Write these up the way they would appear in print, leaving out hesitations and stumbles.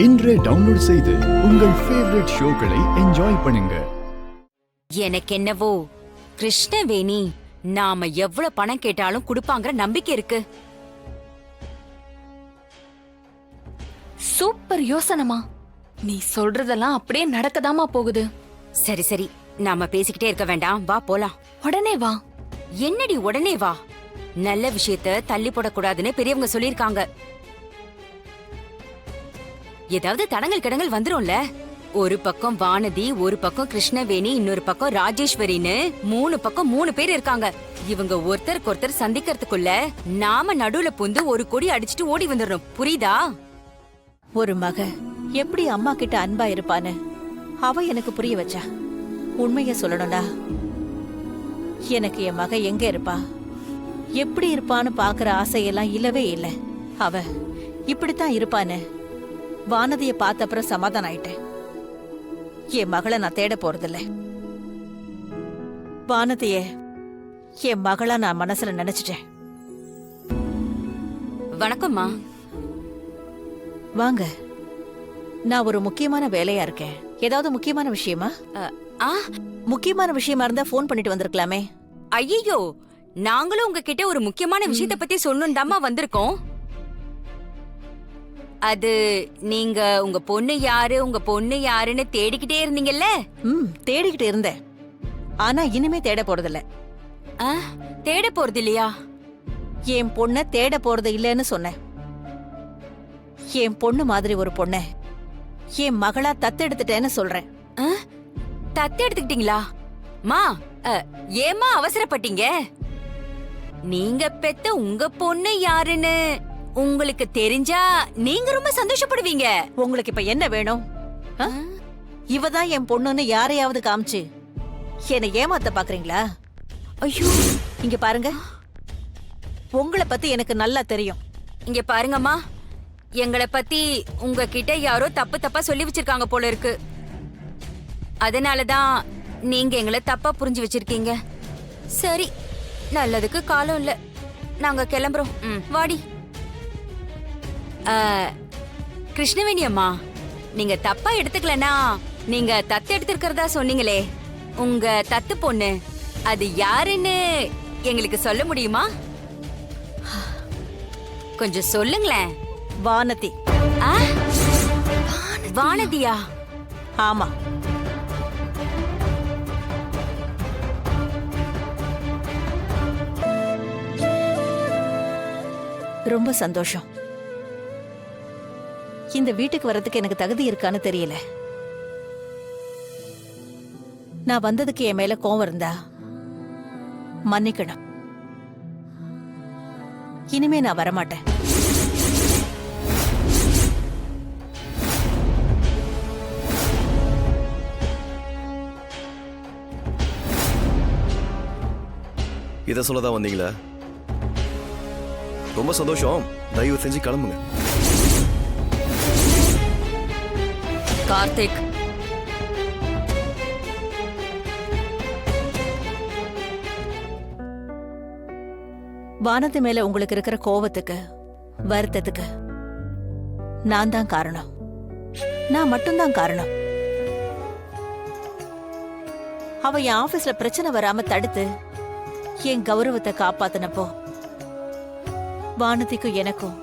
இன்றே டவுன்லோட் செய்து உங்கள் ஃபேவரட் ஷோக்களை என்ஜாய் பண்ணுங்க. எனக்கு என்னவோ கிருஷ்ணவேணி நாம எவ்வளவு பணம் கேட்டாலும் கொடுப்பாங்கிற நம்பிக்கை இருக்கு. சூப்பர் யோசனமா. நீ சொல்றதெல்லாம் அப்படியே நடக்கதாமா போகுது. சரி சரி, நாம பேசிக்கிட்டே இருக்க வேண்டாம், வா போலாம். உடனே வா. என்னடி உடனே வா? நல்ல விஷயத்த தள்ளி போடக்கூடாதுன்னு பெரியவங்க சொல்லிருக்காங்க. ஏதாவது தடங்கள் கடங்கள் வந்துரும்ல. ஒரு பக்கம் வானதி, ஒரு பக்கம் கிருஷ்ணவேணி, இன்னொரு பக்கம் ராஜேஸ்வரின்னு 3 பக்கம் 3 பேர் இருக்காங்க. இவங்க ஒருத்தருக்கு ஒருத்தர் சந்திக்கிறதுக்குள்ள நாம நடுவுல புந்து ஒரு கொடி அடிச்சுட்டு ஓடி வந்துடணும், புரியுதா? ஒரு மக எப்படி அம்மா கிட்ட அன்பா இருப்பான்னு அவ எனக்கு புரிய வச்சா. உண்மைய சொல்லணும்டா, எனக்கு என் மக எங்க இருப்பா, எப்படி இருப்பான்னு பாக்குற ஆசையெல்லாம் இல்லவே இல்லை. அவ இப்படித்தான் இருப்பான்னு வானதிய பார்த்த அப்புறம் சமாதானம் ஆயிட்டேன். என் மகளை நான் தேட போறதில்ல. வானதிய என் மகளா நான் மனசுல நினைச்சிட்டேன். வணக்கம்மா. வாங்க, நான் ஒரு முக்கியமான வேலையா இருக்கேன். ஏதாவது முக்கியமான விஷயமா? முக்கியமான விஷயமா இருந்தா போன் பண்ணிட்டு வந்திருக்கலாமே. ஐயோ, நாங்களும் உங்ககிட்ட ஒரு முக்கியமான விஷயத்த பத்தி சொல்லணும்டாமா வந்திருக்கோம். அது நீங்க உங்க பொண்ணு யாருன்னு தேடிக்கிட்டே இருந்தீங்கல்ல? தேடிக்கிட்டு இருந்தேன். ஆனா இனிமே தேட போறதில்ல. தேட போறது இல்லையா? என் பொண்ண தேட போறது இல்லன்னு சொன்னேன். என் பொண்ணு மாதிரி ஒரு பொண்ண என் மகளா தத்தெடுத்துட்டேன்னு சொல்றேன். தத்தெடுத்துக்கிட்டீங்களா? மா, ஏமா அவசரப்பட்டீங்க? நீங்க பெத்த உங்க பொண்ணு யாருன்னு உங்களுக்கு தெரிஞ்சா நீங்க ரொம்ப சந்தோஷப்படுவீங்க. உங்களுக்கு இப்ப என்ன வேணும்? இவதான் என் பொண்ணுன்னு யாரையாவது காமிச்சு என்னை ஏமாத்த பாக்குறீங்களா? ஐயோ, இங்க பாருங்க, உங்களை பத்தி எனக்கு நல்லா தெரியும். இங்க பாருங்கம்மா, எங்களை பத்தி உங்ககிட்ட யாரோ தப்பா சொல்லி வச்சிருக்காங்க போல இருக்கு. அதனாலதான் நீங்க எங்களை தப்பா புரிஞ்சு வச்சிருக்கீங்க. சரி, நல்லதுக்கு காலம் இல்ல, நாங்க கிளம்புறோம். வாடி. கிருஷ்ணவேணி அம்மா, நீங்க தப்பா எடுத்துக்கலனா, நீங்க தத்து எடுத்திருக்கிறதா சொன்னீங்களே, உங்க தத்து பொண்ணு அது யாருன்னு எங்களுக்கு சொல்ல முடியுமா? கொஞ்சம் சொல்லுங்களேன். வானதி. வானதியா? ஆமா. ரொம்ப சந்தோஷம். இந்த வீட்டுக்கு வர்றதுக்கு எனக்கு தகுதி இருக்கான்னு தெரியல. நான் வந்ததுக்கு என் மேல கோவம் இருந்தா மன்னிக்கணும். இனிமே நான் வரமாட்டேன். இதை சொல்லதான் வந்தீங்களா? ரொம்ப சந்தோஷம். தயவு செஞ்சு கிளம்புங்க. கார்த்திக், வானதி மேல உங்களுக்கு இருக்கிற கோவத்துக்கு, வருத்தத்துக்கு நான் தான் காரணம். நான் மட்டும்தான் காரணம். அவ என் ஆபீஸ்ல பிரச்சனை வராம தடுத்து என் கௌரவத்தை காப்பாத்தினப்போ வானதிக்கும் எனக்கும்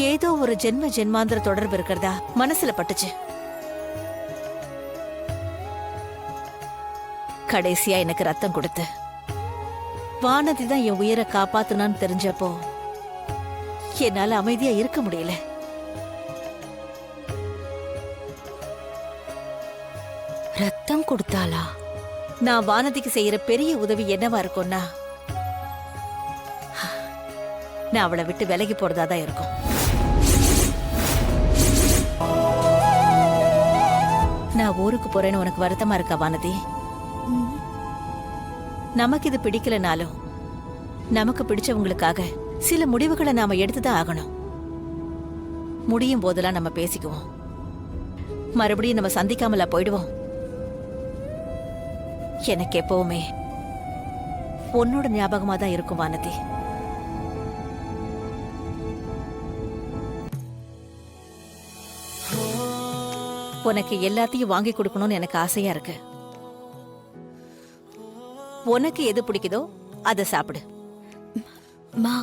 ஏதோ ஒரு ஜென்மாந்திர தொடர்பு இருக்கிறதா மனசுல பட்டுச்சு. கடைசியா எனக்கு ரத்தம் கொடுத்து வானதி தான் என் உயிரை காப்பாத்துனான்னு தெரிஞ்சப்போ என்னால அமைதியா இருக்க முடியல. ரத்தம் கொடுத்தாளா? நான் வானதிக்கு செய்யற பெரிய உதவி என்னவா இருக்கும்னா, நான் அவளை விட்டு விலகி போறதாதான் இருக்கும். நான் ஊருக்கு போறேன்னு உனக்கு வருத்தமா இருக்கா வானதி? நமக்கு இது பிடிக்கலனாலும் நமக்கு பிடிச்சவங்களுக்காக சில முடிவுகளை நாம எடுத்துதான் ஆகணும். முடியும் போதெல்லாம் நம்ம பேசிக்குவோம். மறுபடியும் நம்ம சந்திக்காமலா போயிடுவோம்? எனக்கு எப்பவுமே உன்னோட ஞாபகமா தான் இருக்கும் வானதி. உனக்கு எல்லாத்தையும் வாங்கி கொடுக்கணும்னு எனக்கு ஆசையா இருக்கு. உனக்கு எது பிடிக்குதோ அதை சாப்பிடு. மா,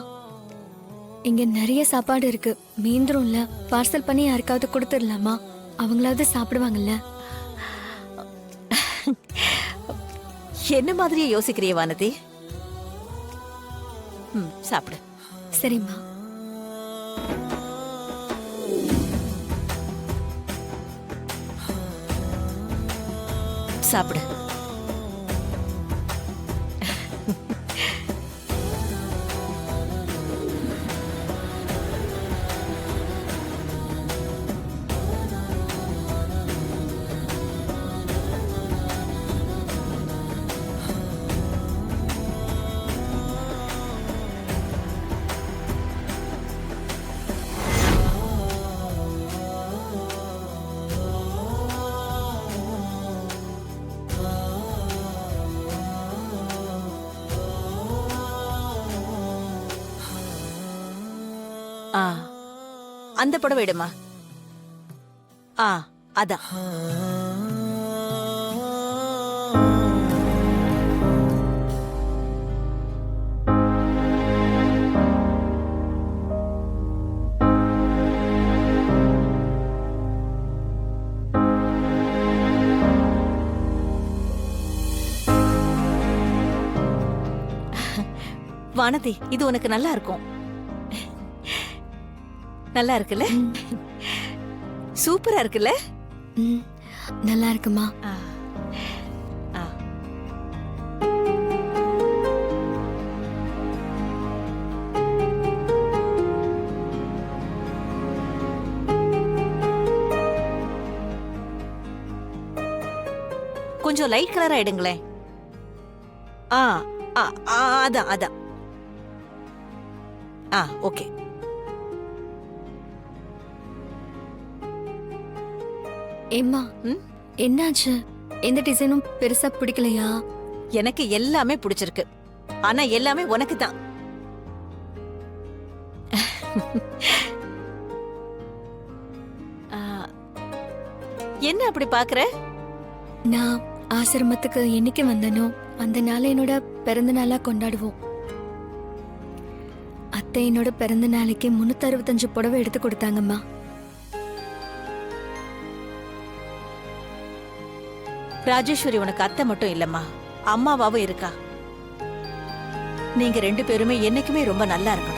இங்க நிறைய சாப்பாடு இருக்கு, மீந்துரும்ல. பார்சல் பண்ணி யாருக்காவது கொடுத்துடலாமா? அவங்களாவது சாப்பிடுவாங்கல்ல. என்ன மாதிரியே யோசிக்கிறிய வானதி? சாப்பிடு. சரிம்மா. சாப்பிடு. ஆ, அந்த புடவை எடுமா. ஆ, அதான். வானதி, இது உனக்கு நல்லா இருக்கும். நல்லா இருக்குல்ல? சூப்பரா இருக்குல்ல? ம், நல்லா இருக்குமா. ஆ, ஆ. கொஞ்சம் லைட் கலரா எடுங்களேன். ஆ, ஆ, ஆ, அதான் அதான். ஆ, ஓகே. ஏம்மா, ம்? என்னாச்சு? எந்த டிசைனும் பெருசா பிடிக்கலையா? எனக்கு எல்லாமே பிடிச்சிருக்கு. ஆனா எல்லாமே உனக்கு தான். என்ன அப்படி பாக்குற? நான் ஆசிரமத்துக்கு என்னைக்கு வந்தனோ அந்த நாளை என்னோட பிறந்த நாளா கொண்டாடுவோம். அத்தை என்னோட பிறந்த நாளைக்கு 365 புடவை எடுத்து கொடுத்தாங்கம்மா. ராஜேஸ்வரி உனக்கு அத்தை மட்டும் இல்லம்மா, அம்மாவாவும் இருக்கா. நீங்க 2 பேருமே என்னைக்குமே ரொம்ப நல்லா இருக்கணும்.